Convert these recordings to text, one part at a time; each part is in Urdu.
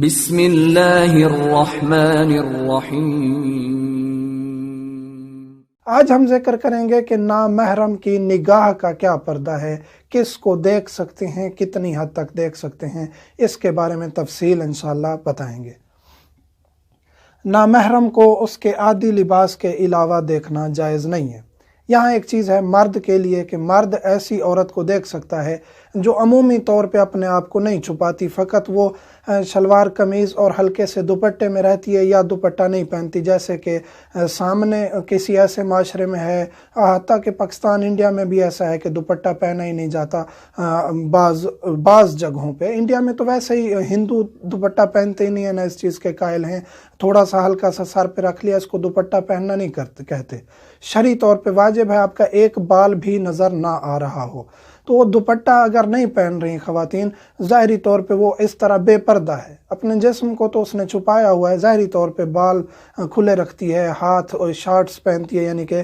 بسم اللہ الرحمن الرحیم۔ آج ہم ذکر کریں گے کہ نامحرم کی نگاہ کا کیا پردہ ہے، کس کو دیکھ سکتے ہیں، کتنی حد تک دیکھ سکتے ہیں، اس کے بارے میں تفصیل انشاءاللہ بتائیں گے۔ نامحرم کو اس کے عادی لباس کے علاوہ دیکھنا جائز نہیں ہے۔ یہاں ایک چیز ہے مرد کے لیے کہ مرد ایسی عورت کو دیکھ سکتا ہے جو عمومی طور پہ اپنے آپ کو نہیں چھپاتی، فقط وہ شلوار قمیض اور ہلکے سے دوپٹے میں رہتی ہے یا دوپٹہ نہیں پہنتی، جیسے کہ سامنے کسی ایسے معاشرے میں ہے، حتیٰ کہ پاکستان انڈیا میں بھی ایسا ہے کہ دوپٹہ پہنا ہی نہیں جاتا بعض جگہوں پہ۔ انڈیا میں تو ویسے ہی ہندو دوپٹہ پہنتے ہی نہیں ہیں، نہ اس چیز کے قائل ہیں، تھوڑا سا ہلکا سا سر پہ رکھ لیا، اس کو دوپٹہ پہننا نہیں کہتے۔ شرعی طور پہ واجب ہے آپ کا ایک بال بھی نظر نہ آ رہا ہو، تو وہ دوپٹہ اگر نہیں پہن رہی خواتین، ظاہری طور پہ وہ اس طرح بے پردہ ہے، اپنے جسم کو تو اس نے چھپایا ہوا ہے، ظاہری طور پہ بال کھلے رکھتی ہے، ہاتھ اور شارٹس پہنتی ہے، یعنی کہ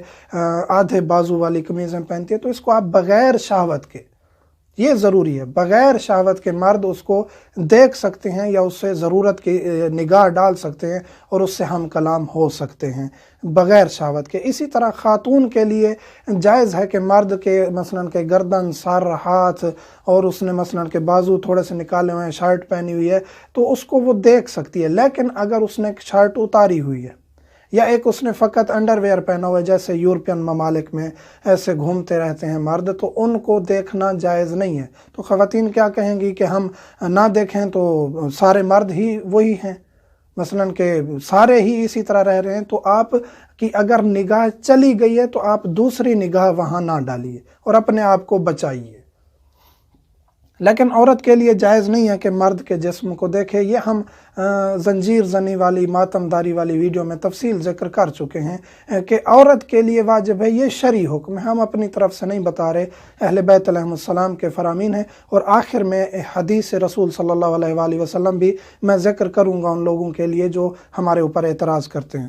آدھے بازو والی قمیضیں پہنتی ہے، تو اس کو آپ بغیر شہوت کے، یہ ضروری ہے، بغیر شہوت کے مرد اس کو دیکھ سکتے ہیں یا اس سے ضرورت کی نگاہ ڈال سکتے ہیں اور اس سے ہم کلام ہو سکتے ہیں بغیر شہوت کے۔ اسی طرح خاتون کے لیے جائز ہے کہ مرد کے مثلاً کہ گردن، سر، ہاتھ اور اس نے مثلاً کہ بازو تھوڑے سے نکالے ہوئے ہیں، شرٹ پہنی ہوئی ہے تو اس کو وہ دیکھ سکتی ہے، لیکن اگر اس نے شرٹ اتاری ہوئی ہے یا ایک اس نے فقط انڈر ویئر پہنا ہوا ہے، جیسے یورپین ممالک میں ایسے گھومتے رہتے ہیں مرد، تو ان کو دیکھنا جائز نہیں ہے۔ تو خواتین کیا کہیں گی کہ ہم نہ دیکھیں تو سارے مرد ہی وہی ہیں، مثلاً کہ سارے ہی اسی طرح رہ رہے ہیں، تو آپ کی اگر نگاہ چلی گئی ہے تو آپ دوسری نگاہ وہاں نہ ڈالیے اور اپنے آپ کو بچائیے۔ لیکن عورت کے لیے جائز نہیں ہے کہ مرد کے جسم کو دیکھے، یہ ہم زنجیر زنی والی، ماتم داری والی ویڈیو میں تفصیل ذکر کر چکے ہیں کہ عورت کے لیے واجب ہے، یہ شرعی حکم ہے، ہم اپنی طرف سے نہیں بتا رہے، اہل بیت علیہ السلام کے فرامین ہیں۔ اور آخر میں حدیث رسول صلی اللہ علیہ وآلہ وسلم بھی میں ذکر کروں گا ان لوگوں کے لیے جو ہمارے اوپر اعتراض کرتے ہیں۔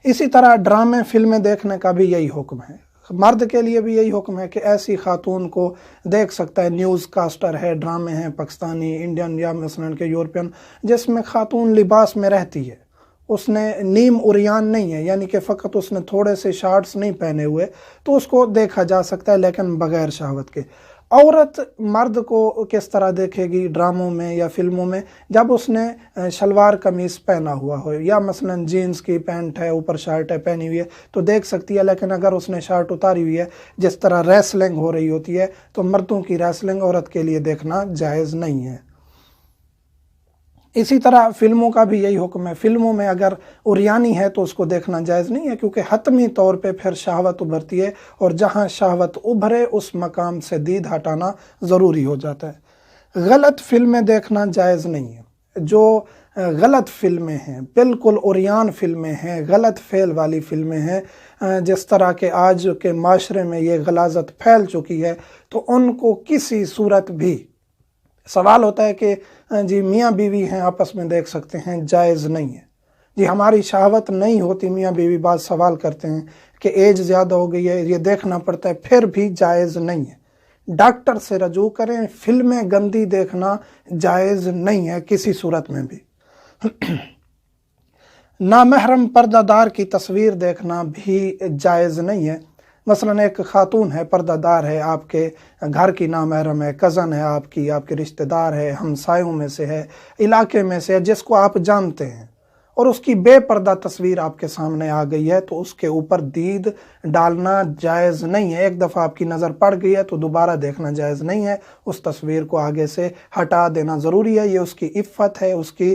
اسی طرح ڈرامے، فلمیں دیکھنے کا بھی یہی حکم ہے، مرد کے لیے بھی یہی حکم ہے کہ ایسی خاتون کو دیکھ سکتا ہے، نیوز کاسٹر ہے، ڈرامے ہیں پاکستانی، انڈین یا مثلاً کہ یورپین، جس میں خاتون لباس میں رہتی ہے، اس نے نیم عریان نہیں ہے، یعنی کہ فقط اس نے تھوڑے سے شارٹس نہیں پہنے ہوئے، تو اس کو دیکھا جا سکتا ہے لیکن بغیر شہوت کے۔ عورت مرد کو کس طرح دیکھے گی ڈراموں میں یا فلموں میں؟ جب اس نے شلوار قمیص پہنا ہوا ہو یا مثلاً جینز کی پینٹ ہے، اوپر شرٹ ہے پہنی ہوئی ہے تو دیکھ سکتی ہے، لیکن اگر اس نے شرٹ اتاری ہوئی ہے، جس طرح ریسلنگ ہو رہی ہوتی ہے، تو مردوں کی ریسلنگ عورت کے لیے دیکھنا جائز نہیں ہے۔ اسی طرح فلموں کا بھی یہی حکم ہے، فلموں میں اگر عریانی ہے تو اس کو دیکھنا جائز نہیں ہے، کیونکہ حتمی طور پہ پھر شہوت ابھرتی ہے، اور جہاں شہوت ابھرے اس مقام سے دید ہٹانا ضروری ہو جاتا ہے۔ غلط فلمیں دیکھنا جائز نہیں ہے، جو غلط فلمیں ہیں، بالکل عریان فلمیں ہیں، غلط فعل والی فلمیں ہیں، جس طرح کہ آج کے معاشرے میں یہ غلاظت پھیل چکی ہے، تو ان کو کسی صورت بھی، سوال ہوتا ہے کہ جی میاں بیوی ہیں آپس میں دیکھ سکتے ہیں، جائز نہیں ہے جی، ہماری شہوت نہیں ہوتی، میاں بیوی بعض سوال کرتے ہیں کہ ایج زیادہ ہو گئی ہے، یہ دیکھنا پڑتا ہے، پھر بھی جائز نہیں ہے، ڈاکٹر سے رجوع کریں، فلمیں گندی دیکھنا جائز نہیں ہے کسی صورت میں بھی۔ نامحرم پردہ دار کی تصویر دیکھنا بھی جائز نہیں ہے، مثلاً ایک خاتون ہے، پردہ دار ہے، آپ کے گھر کی نامحرم ہے، کزن ہے آپ کے رشتہ دار ہے، ہمسایوں میں سے ہے، علاقے میں سے ہے، جس کو آپ جانتے ہیں، اور اس کی بے پردہ تصویر آپ کے سامنے آ گئی ہے، تو اس کے اوپر دید ڈالنا جائز نہیں ہے۔ ایک دفعہ آپ کی نظر پڑ گئی ہے تو دوبارہ دیکھنا جائز نہیں ہے، اس تصویر کو آگے سے ہٹا دینا ضروری ہے، یہ اس کی عفت ہے، اس کی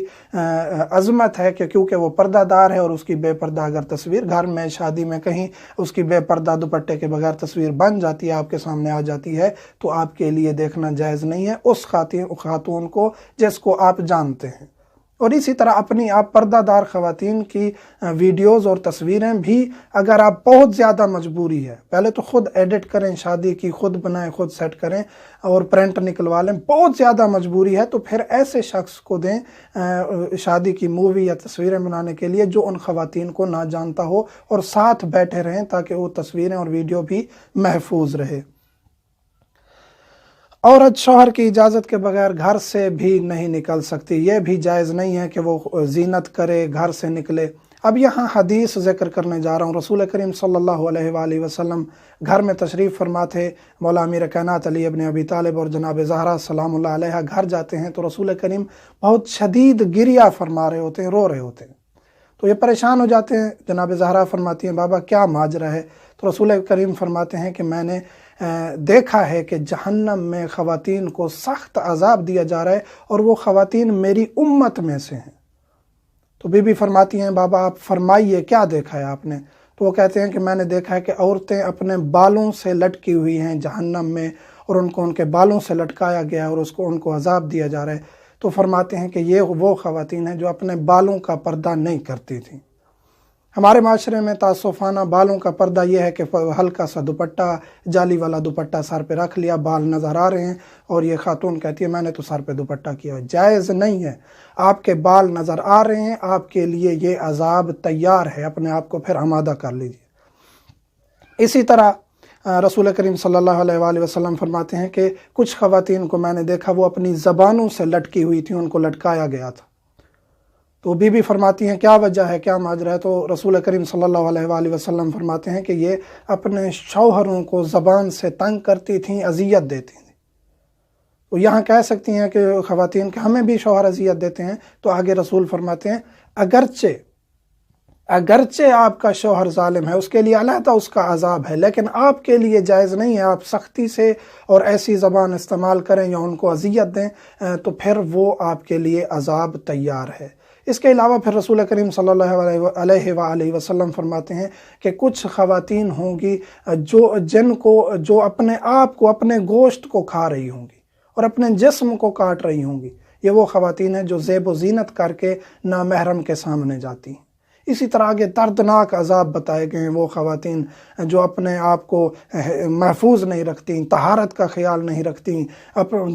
عظمت ہے کہ کیونکہ وہ پردہ دار ہے، اور اس کی بے پردہ اگر تصویر گھر میں، شادی میں، کہیں اس کی بے پردہ دوپٹے کے بغیر تصویر بن جاتی ہے، آپ کے سامنے آ جاتی ہے، تو آپ کے لیے دیکھنا جائز نہیں ہے اس خاتون کو جس کو آپ جانتے ہیں، اور اسی طرح اپنی آپ پردہ دار خواتین کی ویڈیوز اور تصویریں بھی اگر آپ بہت زیادہ مجبوری ہے، پہلے تو خود ایڈٹ کریں، شادی کی خود بنائیں، خود سیٹ کریں اور پرنٹ نکلوا لیں، بہت زیادہ مجبوری ہے تو پھر ایسے شخص کو دیں شادی کی مووی یا تصویریں بنانے کے لیے جو ان خواتین کو نہ جانتا ہو، اور ساتھ بیٹھے رہیں تاکہ وہ تصویریں اور ویڈیو بھی محفوظ رہے۔ عورت شوہر کی اجازت کے بغیر گھر سے بھی نہیں نکل سکتی، یہ بھی جائز نہیں ہے کہ وہ زینت کرے، گھر سے نکلے۔ اب یہاں حدیث ذکر کرنے جا رہا ہوں۔ رسول کریم صلی اللہ علیہ وآلہ وسلم گھر میں تشریف فرما تھے، مولا امیر کائنات علی ابن ابی طالب اور جناب زہرا سلام اللہ علیہ گھر جاتے ہیں تو رسول کریم بہت شدید گریہ فرما رہے ہوتے ہیں، رو رہے ہوتے ہیں، تو یہ پریشان ہو جاتے ہیں۔ جناب زہرا فرماتی ہیں بابا کیا ماجرا ہے؟ تو رسول کریم فرماتے ہیں کہ میں نے دیکھا ہے کہ جہنم میں خواتین کو سخت عذاب دیا جا رہا ہے اور وہ خواتین میری امت میں سے ہیں۔ تو بی بی فرماتی ہیں بابا آپ فرمائیے کیا دیکھا ہے آپ نے؟ تو وہ کہتے ہیں کہ میں نے دیکھا ہے کہ عورتیں اپنے بالوں سے لٹکی ہوئی ہیں جہنم میں، اور ان کو ان کے بالوں سے لٹکایا گیا ہے اور ان کو عذاب دیا جا رہا ہے۔ تو فرماتے ہیں کہ یہ وہ خواتین ہیں جو اپنے بالوں کا پردہ نہیں کرتی تھیں۔ ہمارے معاشرے میں تعسفانہ بالوں کا پردہ یہ ہے کہ ہلکا سا دوپٹہ، جالی والا دوپٹہ سر پہ رکھ لیا، بال نظر آ رہے ہیں، اور یہ خاتون کہتی ہے میں نے تو سر پہ دوپٹہ کیا ہے۔ جائز نہیں ہے، آپ کے بال نظر آ رہے ہیں، آپ کے لیے یہ عذاب تیار ہے، اپنے آپ کو پھر آمادہ کر لیجیے۔ اسی طرح رسول کریم صلی اللہ علیہ وآلہ وسلم فرماتے ہیں کہ کچھ خواتین کو میں نے دیکھا وہ اپنی زبانوں سے لٹکی ہوئی تھیں، ان کو لٹکایا گیا تھا۔ تو بی بی فرماتی ہیں کیا وجہ ہے، کیا ماجرا ہے؟ تو رسول کریم صلی اللہ علیہ وآلہ وسلم فرماتے ہیں کہ یہ اپنے شوہروں کو زبان سے تنگ کرتی تھیں، اذیت دیتی تھیں۔ تو یہاں کہہ سکتی ہیں کہ خواتین کہ ہمیں بھی شوہر اذیت دیتے ہیں، تو آگے رسول فرماتے ہیں اگرچہ آپ کا شوہر ظالم ہے، اس کے لیے علیحدہ اس کا عذاب ہے، لیکن آپ کے لیے جائز نہیں ہے آپ سختی سے اور ایسی زبان استعمال کریں یا ان کو اذیت دیں، تو پھر وہ آپ کے لیے عذاب تیار ہے۔ اس کے علاوہ پھر رسول کریم صلی اللہ علیہ وآلہ وسلم فرماتے ہیں کہ کچھ خواتین ہوں گی جو اپنے آپ کو، اپنے گوشت کو کھا رہی ہوں گی اور اپنے جسم کو کاٹ رہی ہوں گی۔ یہ وہ خواتین ہیں جو زیب و زینت کر کے نامحرم کے سامنے جاتی ہیں۔ اسی طرح آگے دردناک عذاب بتائے گئے ہیں وہ خواتین جو اپنے آپ کو محفوظ نہیں رکھتی، طہارت کا خیال نہیں رکھتی،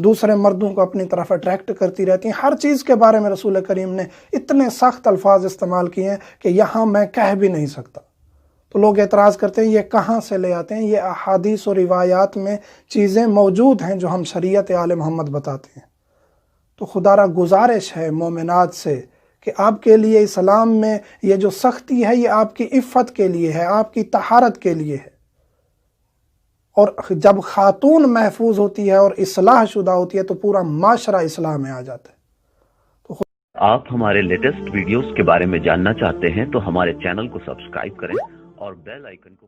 دوسرے مردوں کو اپنی طرف اٹریکٹ کرتی رہتی ہیں۔ ہر چیز کے بارے میں رسول کریم نے اتنے سخت الفاظ استعمال کیے ہیں کہ یہاں میں کہہ بھی نہیں سکتا۔ تو لوگ اعتراض کرتے ہیں یہ کہاں سے لے آتے ہیں؟ یہ احادیث و روایات میں چیزیں موجود ہیں جو ہم شریعت آل محمد بتاتے ہیں۔ تو خدا را گزارش ہے مومنات سے کہ آپ کے لیے اسلام میں یہ جو سختی ہے یہ آپ کی عفت کے لیے ہے، آپ کی طہارت کے لیے ہے، اور جب خاتون محفوظ ہوتی ہے اور اصلاح شدہ ہوتی ہے تو پورا معاشرہ اصلاح میں آ جاتا ہے۔ آپ ہمارے لیٹسٹ ویڈیوز کے بارے میں جاننا چاہتے ہیں تو ہمارے چینل کو سبسکرائب کریں اور بیل آئیکن کو